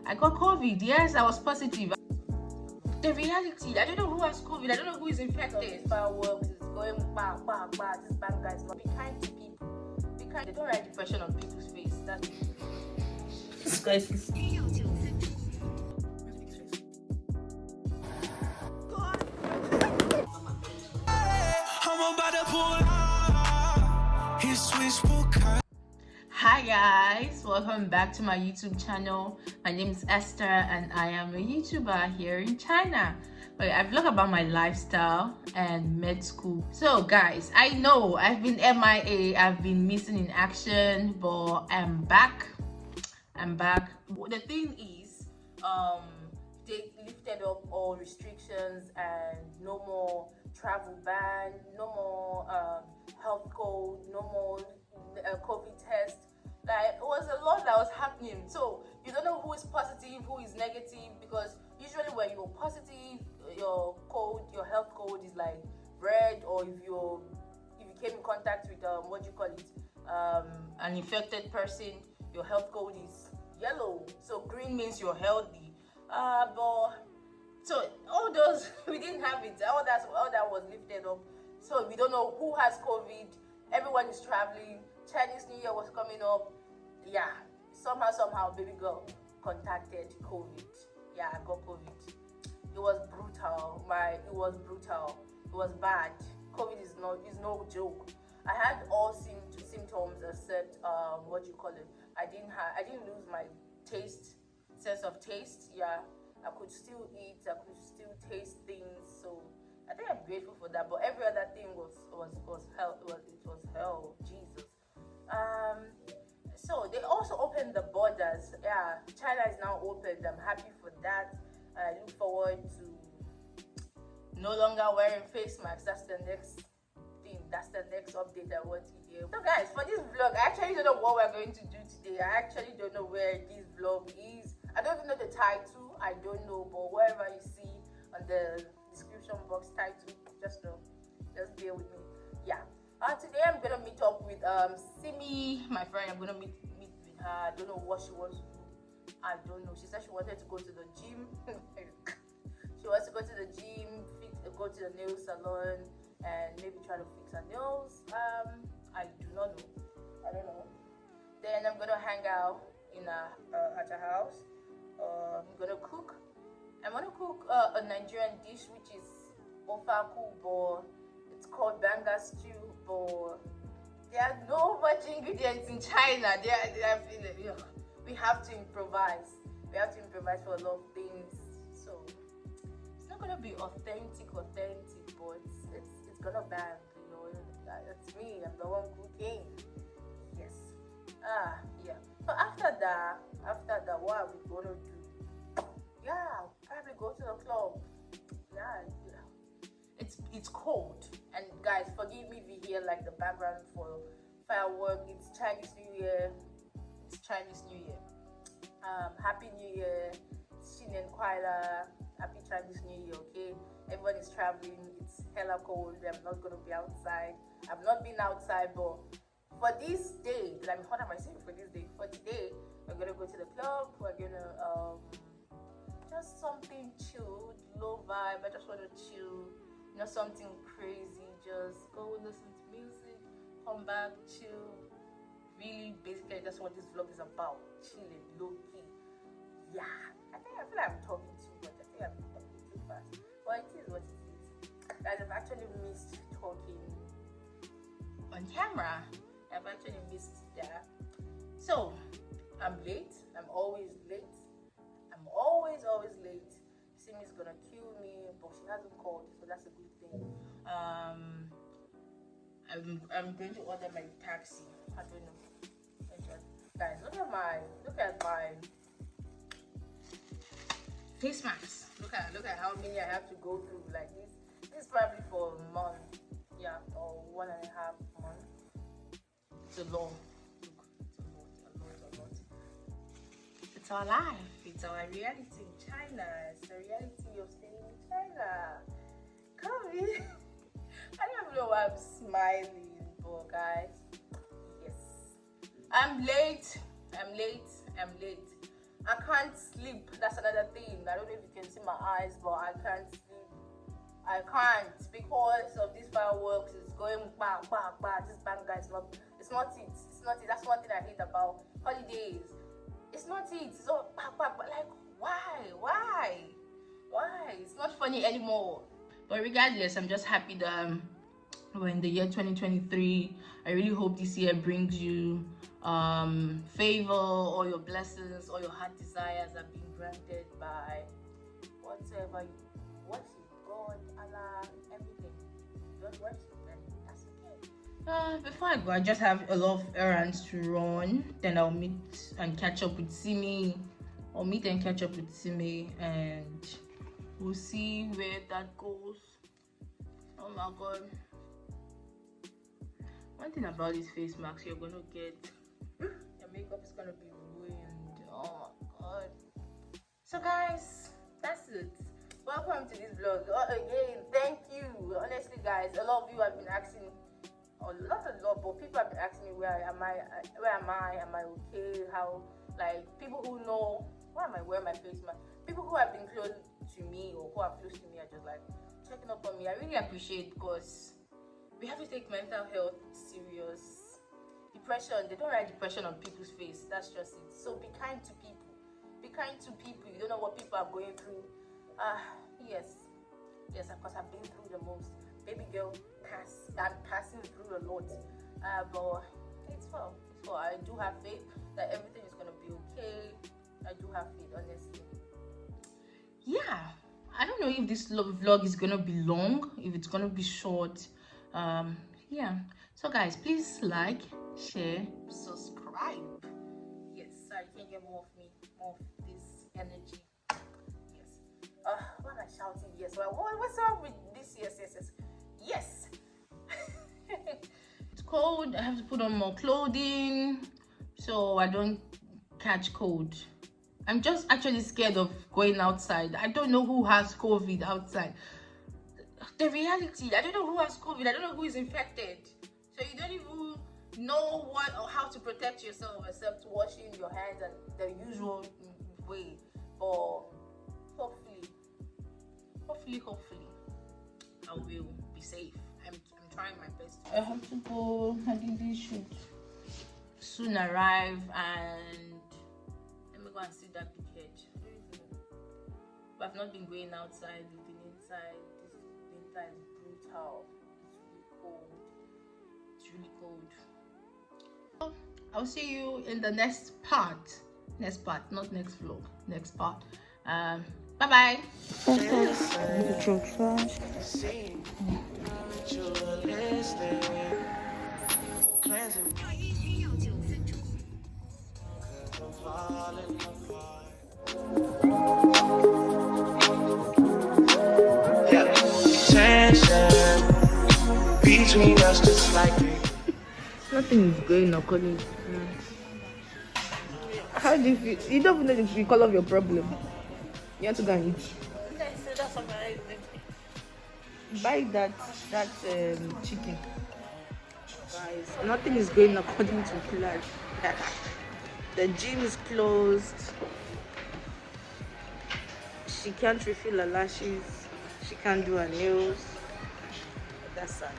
I got COVID. Yes, I was positive. The reality, I don't know who has COVID. I don't know who is infected. Fireworks is going bah bah bah. This Banga is not. Be kind to people. Be kind. They don't write depression on people's face. That's This guy is. Hi guys, welcome back to my YouTube channel. My name is Esther and I am a YouTuber here in China. I vlog about my lifestyle and med school. So guys, I know I've been MIA, I've been missing in action, but I'm back. The thing is, they lifted up all restrictions and no more travel ban, no more health code, no more COVID test. Like, it was a lot that was happening, so you don't know who is positive, who is negative, because usually when you're positive, your health code is like red, or if you came in contact with an infected person, your health code is yellow. So green means you're healthy. So all those we didn't have it. All that was lifted up. So we don't know who has COVID. Everyone is traveling. Chinese New Year was coming up. Yeah, somehow baby girl contacted COVID. Yeah, I got COVID. It was brutal. It was bad. COVID is no joke. I had all symptoms except I didn't lose my sense of taste. Yeah, I could still eat. I could still taste things. So I think I'm grateful for that. But every other thing was hell. It was hell. Jesus. So they also opened the borders. Yeah, China is now opened. I'm happy for that. I look forward to no longer wearing face masks. That's the next thing. That's the next update I want to hear. So guys, for this vlog, I actually don't know what we're going to do today. I actually don't know where this vlog is. I don't even know the title. I don't know, but wherever you see on the description box title, just bear with me. Yeah. Today I'm gonna meet up with Simi, my friend. I'm gonna meet with her. I don't know what she wants to do. I don't know. She said she wanted to go to the gym. She wants to go to the gym, go to the nail salon, and maybe try to fix her nails. I do not know. I don't know. Then I'm gonna hang out at her house. I'm gonna cook. I'm gonna cook a Nigerian dish which is ofaku, but it's called Banga stew. But there are no much ingredients in China. We have to improvise. We have to improvise for a lot of things. So it's not gonna be authentic, but it's gonna bang. You know, that's me. I'm the one cooking. Yes. Yeah. So after that, what are we gonna do? Yeah, probably go to the club. Yeah. It's cold, and guys, forgive me if you hear like the background for fireworks. It's Chinese New Year. Happy New Year, Shinen Kwaila. Happy Chinese New Year. Okay, everyone is traveling. It's hella cold. I'm not gonna be outside. I've not been outside, but for this day, what am I saying for this day? For today, we're gonna go to the club. We're gonna just something chilled, low vibe. I just want to chill. Not something crazy. Just go listen to music, come back, chill. Really, basically, that's what this vlog is about. Chilling, low key. Yeah. I feel like I'm talking too much. I think I'm talking too fast. But it is what it is. Guys, I've actually missed talking on camera. I've actually missed that. So I'm late. I'm always late. I'm always late. Simi's gonna kill me, but she hasn't called, so that's a good thing. I'm going to order my taxi. I don't know. Guys, look at my face mask. Look at how many I have to go through. Like this is probably for a month. Yeah, or 1.5 months. It's a lot. Look, it's a lot. It's our life. It's our reality in China. It's the reality of staying in China. Come in. I don't even know why I'm smiling, but guys, yes. I'm late. I can't sleep. That's another thing. I don't know if you can see my eyes, but I can't sleep. I can't because of these fireworks. It's going bang, bang, bang. This Banga is not. It's not it. It's not it. That's one thing I hate about holidays. It's not it. It's all bang, bang, bang. Like why? It's not funny anymore. But regardless, I'm just happy that we're in the year 2023. I really hope this year brings you favor, all your blessings, all your heart desires are being granted by whatever you worship, God, Allah, everything. Don't worship, and that's okay. Before I go, I just have a lot of errands to run. Then I'll meet and catch up with Simi. And we'll see where that goes. Oh my God. One thing about these face masks, you're gonna get your makeup is gonna be ruined. Oh my God. So guys, that's it. Welcome to this vlog. Again, thank you. Honestly guys, a lot of you have been asking, but people have been asking me where am I? Am I okay? How, like, people who know why am I wearing my face mask? People who have been close to me or who are close to me are just like checking up on me. I really appreciate, because we have to take mental health serious. Depression, they don't write depression on people's face. That's just it. So be kind to people. Be kind to people. You don't know what people are going through. Yes, of course I've been through the most. Baby girl, I'm passing through a lot. But it's fun. I do have faith that everything is gonna be okay. I do have faith, honestly. Yeah, I don't know if this vlog is gonna be long, if it's gonna be short. Yeah, so guys, please like, share, subscribe. Yes, so you can get more of me, more of this energy. Yes. Why am I shouting? Yes. What's wrong with this? Yes. It's cold. I have to put on more clothing so I don't catch cold. I'm just actually scared of going outside. I don't know who has COVID outside. The reality, I don't know who has COVID. I don't know who is infected. So you don't even know what or how to protect yourself except washing your hands and the usual way. But hopefully, I will be safe. I'm trying my best. I have to go. I think this should soon arrive, and let me go and see that big head. I don't even know. But I've not been going outside. We've been inside. This winter is brutal. It's really cold. So, I'll see you in the next part, not next vlog, next part. Bye bye. Between us, just like nothing is going according to plan. How do you feel? You don't even know the color of your problem. You want to go and eat? Buy that chicken. Guys, nothing is going according to plan. The gym is closed. She can't refill her lashes. She can't do her nails. That's sad.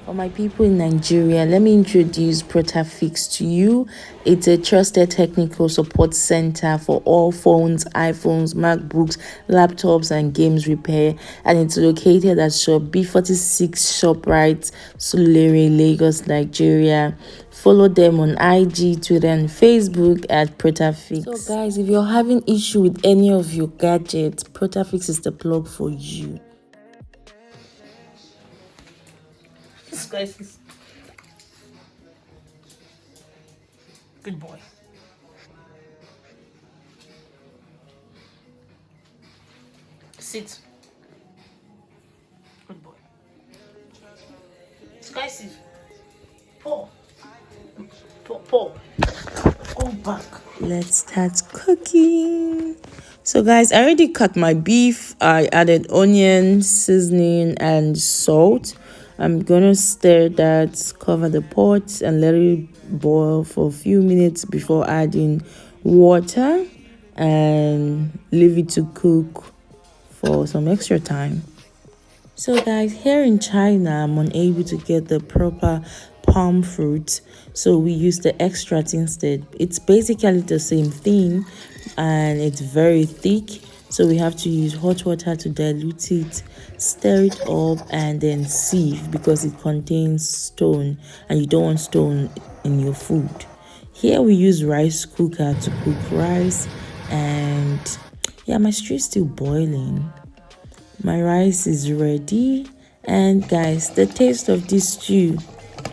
For my people in Nigeria, let me introduce Protafix to you. It's a trusted technical support center for all phones, iPhones, MacBooks, laptops, and games repair. And it's located at shop B46 ShopRite, Sulere, Lagos, Nigeria. Follow them on IG, Twitter, and Facebook at Protafix. So guys, if you're having issue with any of your gadgets, Protafix is the plug for you. This guy is good boy. Sit. Good boy. This guy is Paul. Go back. Let's start cooking. So guys, I already cut my beef. I added onion, seasoning, and salt. I'm gonna stir that, cover the pot and let it boil for a few minutes before adding water and leave it to cook for some extra time. So guys, here in China, I'm unable to get the proper palm fruit, so we use the extract instead. It's basically the same thing and it's very thick, so we have to use hot water to dilute it, stir it up and then sieve because it contains stone and you don't want stone in your food. Here we use rice cooker to cook rice, and yeah, my stew is still boiling. My rice is ready, and guys, the taste of this stew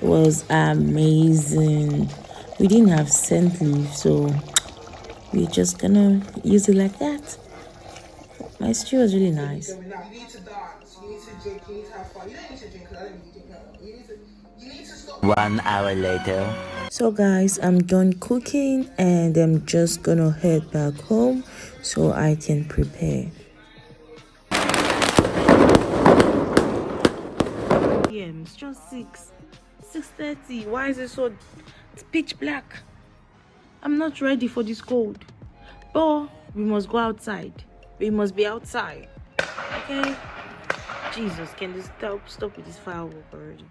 was amazing. We didn't have scent leaf, so we're just gonna use it like that. My stew was really nice. You need to dance, you need to drink, you need to have fun. You don't need to drink because I don't really drink. No. You need to stop. 1 hour later. So guys, I'm done cooking and I'm just gonna head back home so I can prepare. It's just 6:30. Why is it so pitch black? I'm not ready for this cold, but we must go outside. We must be outside, okay? Jesus, can this stop with this firework already?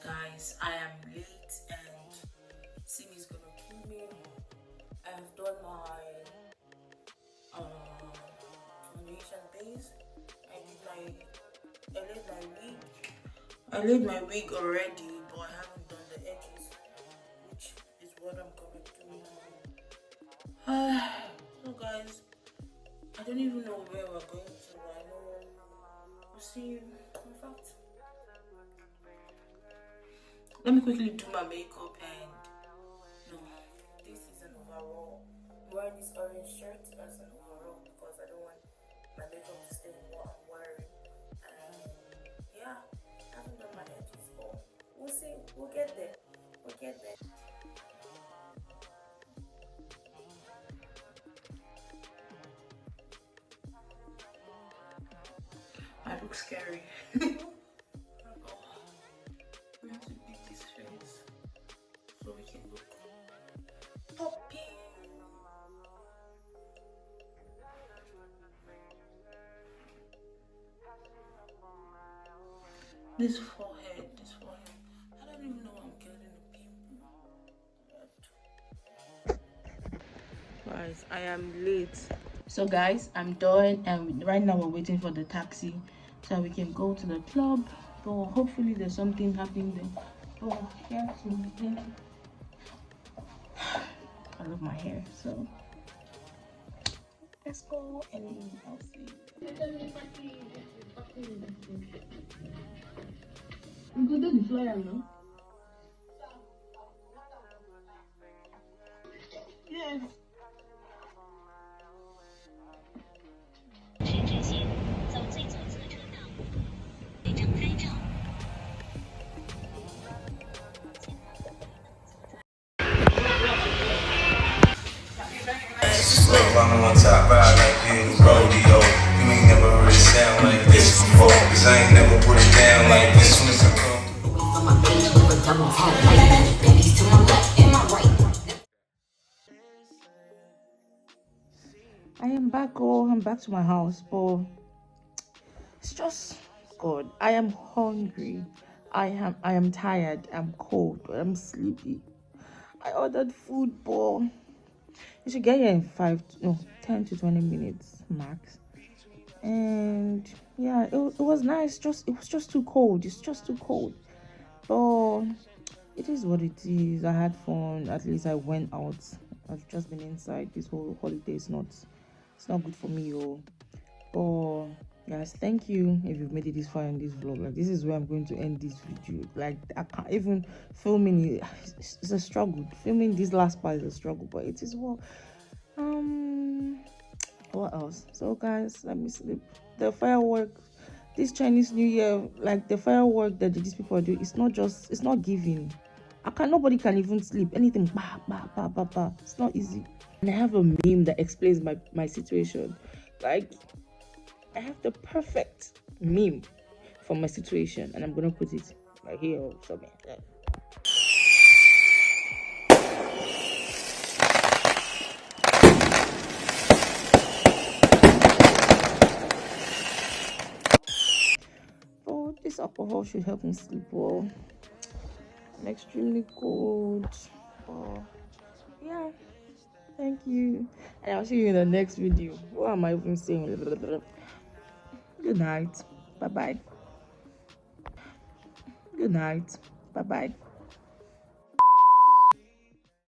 Guys, I am late and Simi's gonna kill me. I have done my foundation base. I laid my wig already, but I haven't done the edges, which is what I'm going to do now. So guys, I don't even know where we're going to. I know we'll see. In fact, let me quickly do my makeup and no, this is an overall. I'm wearing this orange shirt as an overall because I don't want my makeup to stay in what I'm wearing. And yeah, I haven't done my edges, but we'll see. We'll get there. We'll get there. I look scary. We have to beat this face so we can look popping. This forehead. I don't even know I'm getting a pimple. Guys, I am late. So guys, I'm done and right now we're waiting for the taxi so we can go to the club. But hopefully there's something happening there. Oh, yeah, I love my hair, so let's go and I'll see. We go do the flyer, no? Yes. I'm on top, ride like this, rodeo. You ain't never heard it sound like this before. Cause I ain't never put it down like this when it's a I am back, I'm back to my house, but it's just God. I am hungry. I am tired. I'm cold. I'm sleepy. I ordered food, but you should get here in 10 to 20 minutes max. And yeah, it was nice. It was just too cold. It's just too cold. But it is what it is. I had fun. At least I went out. I've just been inside this whole holiday. It's not good for me, but guys, thank you if you've made it this far in this vlog. Like, this is where I'm going to end this video. Like, I can't even filming it. It's a struggle. Filming this last part is a struggle, but it is what what else? So guys, let me sleep. The fireworks, this Chinese New Year, like the firework that these people do, it's not giving. Nobody can even sleep. Anything bah, bah, bah, bah, bah. It's not easy. And I have a meme that explains my situation. Like, I have the perfect meme for my situation, and I'm gonna put it right here or somewhere. Oh, this alcohol should help me sleep well. I'm extremely cold. Oh, yeah. Thank you. And I'll see you in the next video. What am I even saying? Good night. Bye bye. Good night. Bye bye.